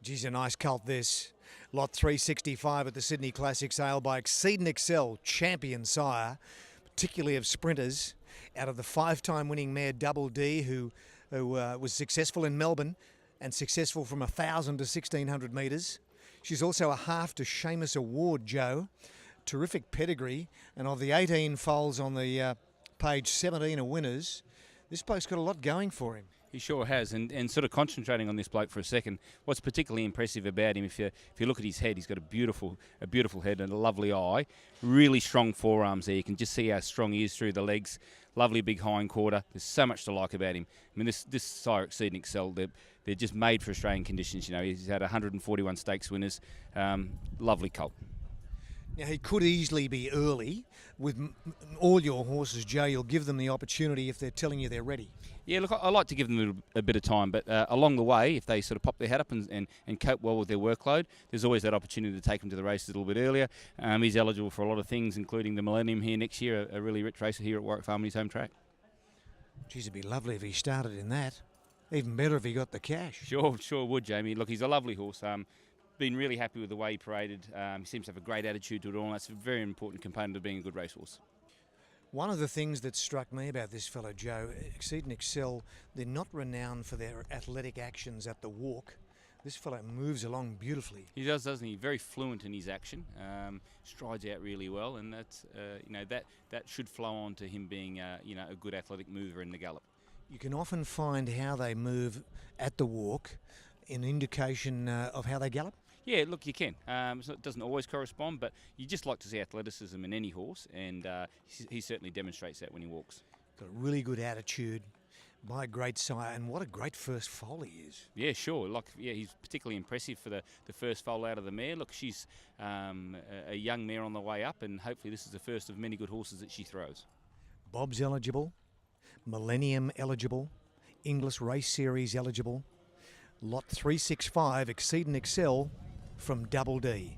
Geez, a nice colt this. Lot 365 at the Sydney Classic sale by Exceed and Excel, champion sire, particularly of sprinters, out of the 5-time winning mare Double D, who was successful in Melbourne and successful from 1,000 to 1,600 metres. She's also a half to Seamus Award, Joe. Terrific pedigree, and of the 18 foals on the page, 17 are winners. This bloke's got a lot going for him. He sure has, and sort of concentrating on this bloke for a second, what's particularly impressive about him, if you look at his head, he's got a beautiful head and a lovely eye, really strong forearms there. You can just see how strong he is through the legs, lovely big hind quarter. There's so much to like about him. I mean, this sire Exceed and Excel, they're just made for Australian conditions. You know, he's had 141 stakes winners, lovely colt. Now, he could easily be early. With all your horses, Joe, you'll give them the opportunity if they're telling you they're ready. Yeah, look, I like to give them a bit of time, but along the way, if they sort of pop their head up and cope well with their workload, there's always that opportunity to take them to the races a little bit earlier. He's eligible for a lot of things, including the Millennium here next year, a really rich racer here at Warwick Farm on his home track. Geez, it'd be lovely if he started in that. Even better if he got the cash. Sure would, Jamie. Look, he's a lovely horse. Been really happy with the way he paraded. He seems to have a great attitude to it all, and that's a very important component of being a good racehorse. One of the things that struck me about this fellow, Joe, Exceed and Excel, they're not renowned for their athletic actions at the walk. This fellow moves along beautifully. He does, doesn't he? Very fluent in his action, strides out really well, and that's that should flow on to him being a good athletic mover in the gallop. You can often find how they move at the walk, an indication of how they gallop. Yeah, look, you can. It doesn't always correspond, but you just like to see athleticism in any horse, and he certainly demonstrates that when he walks. Got a really good attitude by a great sire, and what a great first foal he is. Yeah, sure. He's particularly impressive for the first foal out of the mare. Look, she's a young mare on the way up, and hopefully this is the first of many good horses that she throws. Bob's eligible, Millennium eligible, Inglis Race Series eligible. Lot 365, Exceed and Excel from Double D.